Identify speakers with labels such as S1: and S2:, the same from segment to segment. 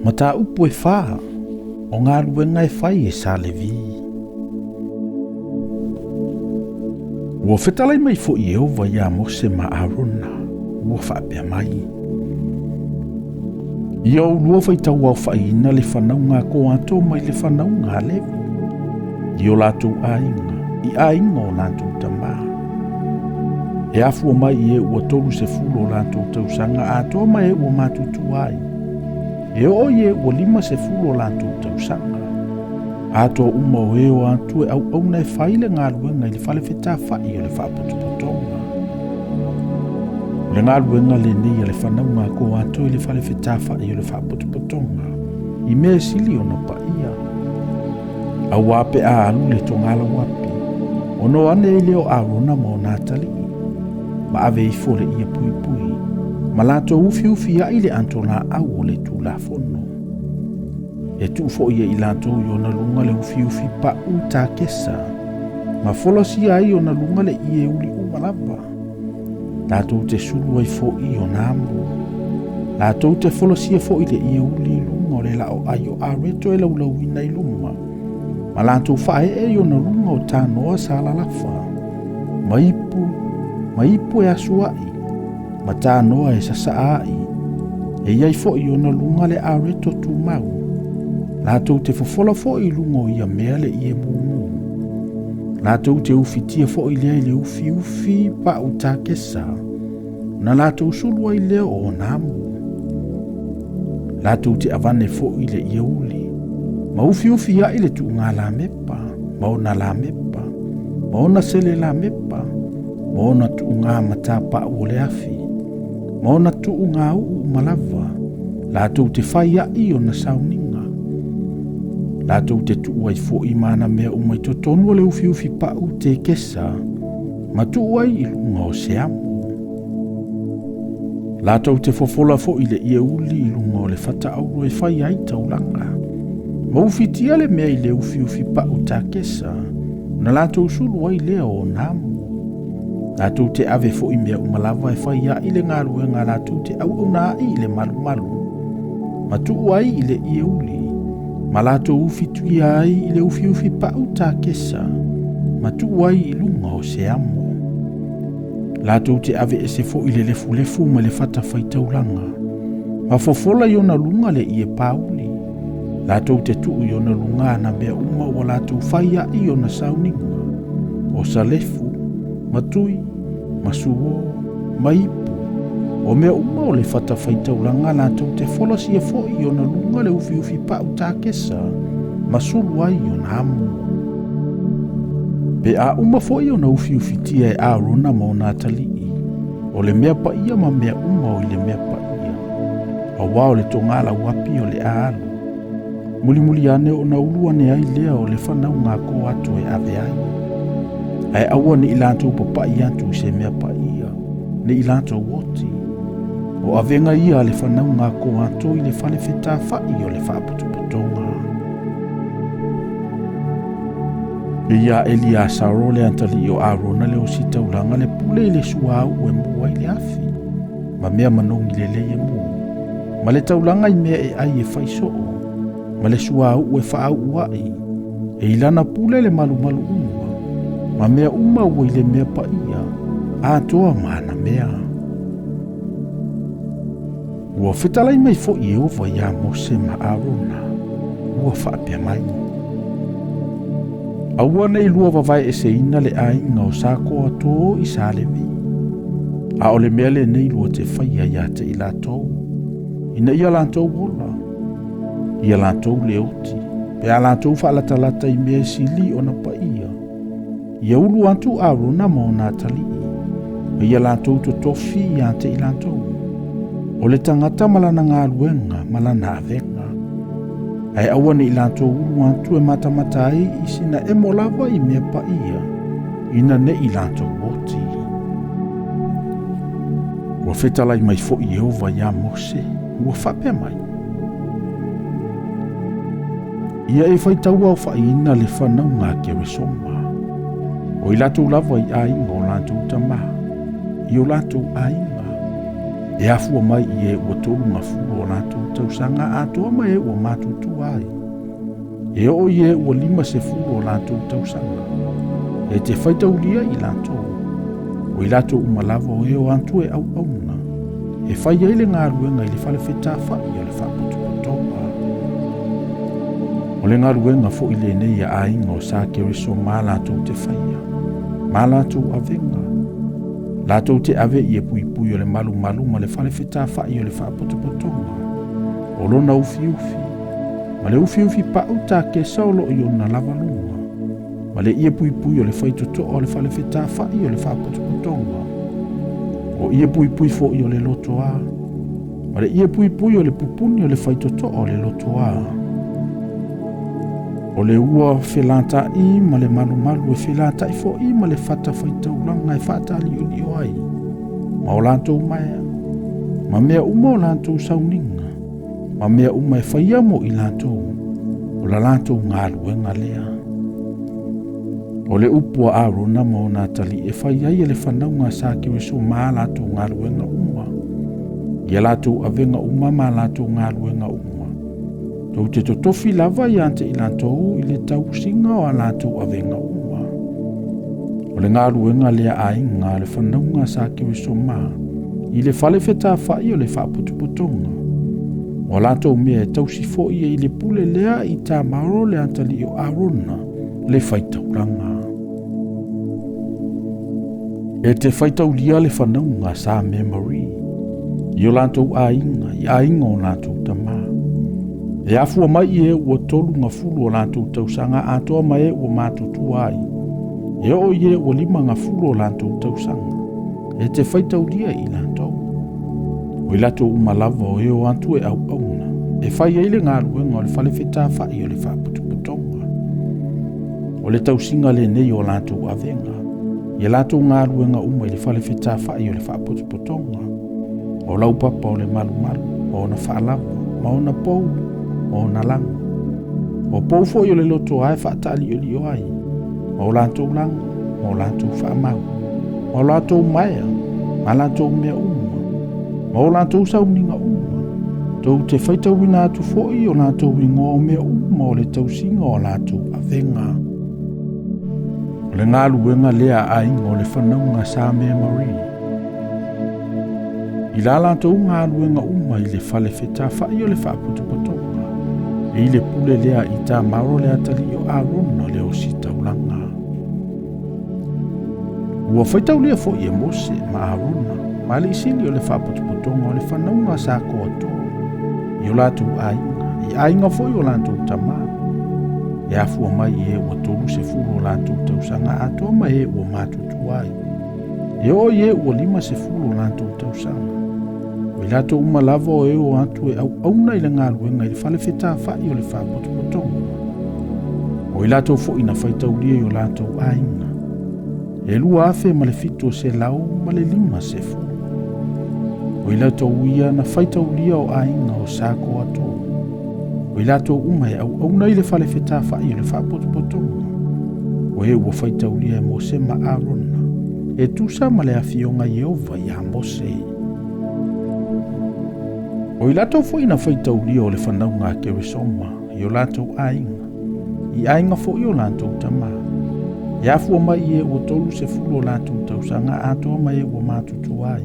S1: Mata upu e wha, o ngā ruenga e whai e sa le vi. Ua whetalai mai fo i Eva ia Mose ma Arona, ua whaapea mai. Ia o lua Faitau au whaina le whanaunga ko ato mai le whanaunga levi. I o lātou ainga, i ainga o lātou tama. E afua mai e ua tolu se fulo o lātou tausanga ato mai e ua matutu ai. E o ie ua 5 se fulo o lātou tausanga. Ato uma o eo atu e au na e whaile ngā ruenga i le whale whetā whai o le whaputupotonga. Le ngā ruenga le nei a le whanaunga ko ato i le whale whetā whai o le whaputupotonga. I mea sili o na paia. Au ape a alu le tongala wapi. Ono ane i leo Arona mo Natali. Ma ave i fore ia pui pui. Ma lato ufi ia i le antona au o le tūla fono. E tu fo ia i lato i ona lunga le ufi pa uta kesa. Ma folosi ai ona lunga le ie uli umalava. Lato te sulu ai fo i ona amu. Lato te folosi fo i le ie uli lunga o le lao ai o areto e laulawina i lunga. Ma lato fae e ona lunga o tanoa sa lalafa. Maipu e asuai. Ma tanoa e sasaai. E iai fo i ona lunga le areto tu mau. Lātou te fofola fo i lungo ia mea le ie mumu. Lātou te ufitia fo i lea i le ufi pa uta kesa. Na lātou sulua i lea o namu. Lātou te avane fo i le ie uli. Ma ufi ia i le tu ngā la mepa. Ma ona la mepa. Ma ona sele la mepa. Ma ona tu ngā mata pa o le afi. Ma ona tu ngā malava. Lātou te whaia i o na sauninga. Lātou te tuuai fo i mana mea umai to tonu le ufi pa u te kesa. Ma tuuai i lunga o se amu. Lātou te fofola fo i le ie uli i lunga o le fata auro e whai ai taulanga. Ma ufitia le mea i le ufi pa u ta kesa. Na lātou sulu ai lea o namu. Lātou te ave fo i mea umalava e whai ai le ngā ruenga lātou te au na i le malu. Ma tuuai i le ie uli. Ma lātou ufi ai i le ufi pa uta kesa. Ma tuuai i lunga o se amo. Lātou te ave e se fo i le lefu ma le fata Faitaulanga. Ma fofola i ona lunga le ie pauli. Lātou te tuu i ona lunga na mea uma o lātou whaia i ona sauninga. O sa lefu, matui, masuo, maipu. O mea uma o le fata Faitaulanga lātou te folosi e fo i ona lunga le ufi pa uta kesa. Masulu ai o na amu. Pe a uma fo i ona ufi tia e Arona mo Natali. O le mea pa ia ma mea uma o i le mea pa ia. A wao le tongala wapi o le aalo. Muli ane o na ulua ne ai lea o le whanau ngā ko ato e ave ai. Ai aua ni ilantou papa i atu se mea pa ia. Ni ilantou woti. O avenga ia le whanau ngā ko ato i le whale whetā whai o le whaaputupotonga. Ia Elia Saro le antali o Arona le o si taulanga le pule i le suau e mua i le afi. Ma mea manongi le lei e mua. Ma le taulanga i mea e ai e whaisoo. Ma le suau e whaau uai. E ilana pule le malu uma. Ma mea uma ua i le mea pa ia. A toa mana mea. Ua whetalai mai fo i Eva ia Mose ma Arona. Ua whaapea mai. Aua nei lua wawai e se ina le ainga o sako ato i salevi. A ole mea le nei lua te whaia ia te i lātou. Ina ia lātou wola. Ia lātou le oti. Pe a lātou whaalatalata i mea sili o na pa ia. Ia ulu antu Arona mo Natali. Ia lātou to tofi ia te i lātou. O le tangata malana ngā luenga, malana avenga. Ai aua ni lātou ulu antu e matamata ai i sina e molawa i mea pa ia. Ina ne i lātou oti. Ua whetalai mai fo i Eva ia Mose. Ua whapea mai. Ia e whaitau au whaina le whanau ngā kere soma. O i lātou lava i ainga o lātou tama. I o lātou ainga. E afua mai I e ua tolu ngafulu o lātou tausanga atoa mai e ua mātutu ai. E o I e ua 50 o lātou tausanga. E te whaitaulia I lātou. O I lātou umalava o e o antu e au auna. E whai eile ngā ruenga I le whale whetawha I o le whaputuputonga. O le ngā ruenga fo I le nei a ainga o sa kereso mā lātou te whaia. Mā lātou avenga. Lātou te ave I e pui pui o le malu malu ma le whale whetawha I o le whaputuputonga. O lona ufi ufi. Ma le ufi ufi pau tā ke saulo I o na lava lunga. Ma le ia pui pui o le whaitoto o le whale whetawha I o le whaputuputonga. O ia pui pui fo I o le loto a. Ma le ia pui pui o le pupuni o le whaitoto o le loto a. O le ua whelata I ma le malu malu e whelata I fo I ma le whata whaitaulanga e whata li o li o ai. Ma o lātou maia. Ma mea uma o lātou sauninga. Ma mea uma e whaiamo I lātou. O la lātou ngā ruenga lea. O le upua arona mo na tali e whai ai le whanau ngā sāke so mā lātou ngā ruenga uma. Ia lātou avenga uma mā lātou ngā ruenga uma. Tau te totofi lava I ante I lātou I le tau singa o a lātou avenga uma. O le ngā ruenga lea ainga le whanau ngā sāke so mā. I le whale whetawhai o le whaputuputonga. O lātou mea e tau sifo I le pule lea I tā mauro le antali o arona le whaitauranga. E te whaitaulia le whanau ngā sā memory. I o lātou ainga, I ainga o lātou tamā. E afua mai e ua tolu ngafulu o lātou tausanga atoa mai e ua mātutu ai. E o I e ua 5 ngafulu o lātou tausanga. E te whaitaulia I lātou. O I lātou umalava o e o antu e au auna. E whai eile ngā ruenga o le whale whetawhai o le whaputuputonga. O le tausinga le nei o lātou avenga. I lātou ngā ruenga uma I le whale whetawhai o le whaputuputonga. O lau papa o le malu malu, o na whaalava, ma o na pou, o na langa. O pou fo I o le loto ai whaatali o li o ai. O lātou langa, o lātou whaamau. O lātou maia, ma lātou mea uma. O lātou sauninga uma. Tau te Faitauina atu fo I o lātou ingo o mea uma o le tausinga o lātou avenga. O le ngā luenga lea ainga o le whanau ngā sā mea marie. I la lātou ngā luenga uma I le whale whetawhai o le whaputuputonga. E I le pule lea I tā mauro lea tali o arona leo si taulanga. Ua whaitaulia fo I e mose ma arona. Ma le isili o le whaputuputonga o le whanau ngā sā koato. I o lātou ainga. I ainga fo I o lātou tamā. E afua mai e ua tolu se furu o lātou tausanga atoa mai e ua mātutu ai. E o I e ua 5 se furu o lātou tausanga. O I lātou umalava o e o atu e au auna I le ngā ruenga I le whale whetawhai o le whaputuputonga. O I lātou fo ina whaitaulia I o lātou ainga. E lua afe ma le fito se lau ma le 5 se furu. O I lātou ia na whaitaulia o ainga o sāko ato. O I lātou umai au auna I le whale whetawhai o le whaputuputonga. O e ua whaitaulia e mose ma arona. E tusa ma le awhionga Jehova I a mose. O I lātou fo ina whaitaulia o le whanau ngā keresoma I o lātou ainga. I ainga fo I o lātou tamā. E afua mai e ua tolu se fulu o lātou tausanga atoa mai e ua mātutu ai.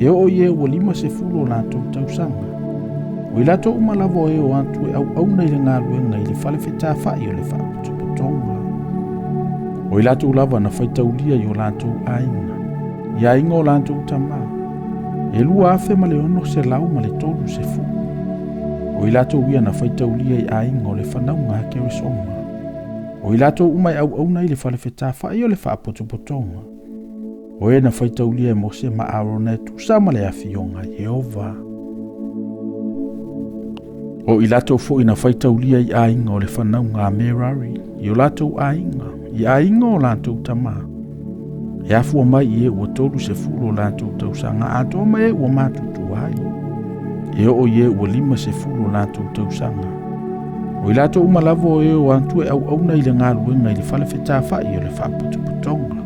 S1: E o I e ua 5 se fulu o lātou tausanga. O I lātou umalava o e o atu e au auna I le ngā ruenga I le whale whetawhai o le whaputuputonga. O I lātou lava na whaitaulia I o lātou ainga. I ainga o lātou tamā. E lua afe ma le ono se lau ma le tolu se fu. O I lātou ia na whaitaulia I ainga o le whanau ngā keresoma. O I lātou umai au auna I le whale whetawhai o le whaputuputonga. O e na whaitaulia e mose ma arona e tusa ma le awhionga Jehova. O I lātou fo ina whaitaulia I ainga o le whanau ngā merari. I o lātou ainga. I ainga o lātou tamā. E afua mai e ua tolu se fulu o lātou tausanga atoa mai e ua mātutu ai. E o I e ua 5 se fulu o lātou tausanga. O I lātou umalavo e o antu e au auna I le ngā ruenga I le whale whetawhai o le whaputuputonga.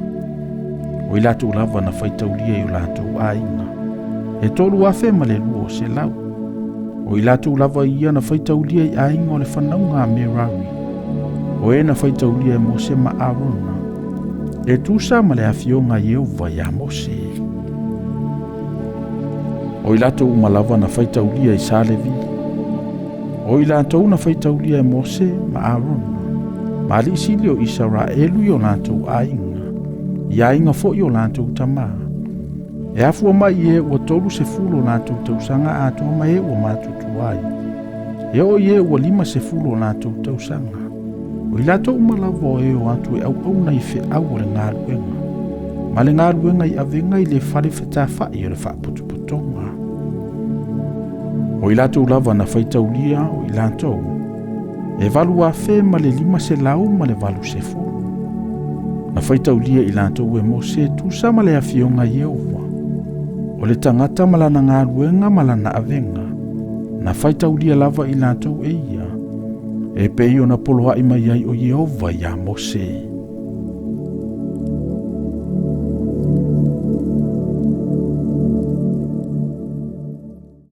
S1: O I lātou lava na whaitaulia I o lātou ainga. e tolu afe ma le lua o se lau. O i latou lava ia na faitaulia i ainga o le whanaunga a Merawi. O e na faitaulia e Mose ma Arona. E tusa ma le afionga Yehova ia Mose. O i latou umalava na faitaulia i Salevi. O i latou na faitaulia e Mose ma Arona. Ma li sili o Israelu i o latou ainga. I ainga fo i o latou tamaa. E afua mai e ua tolu se fulo latou tausanga atua mai e ua matutuai. E o ie ua 5 se fulo latou tausanga. O i latou malavo e o atu e au na i fe au o le ngaruenga. Ma le ngaruenga i avenga i le fale fetawhai o le whaaputuputonga. O i latou lava na faitaulia o i latou. E valu a fe ma le 5 se lau ma le valu se fulo. Na faitaulia i latou e Mose tusa ma le afionga Yehova. O le tangata malana ngaruenga malana avenga. Na faitaulia lava i latou e ia. E pei o na poloa i mai ai o Yehova ia Mose.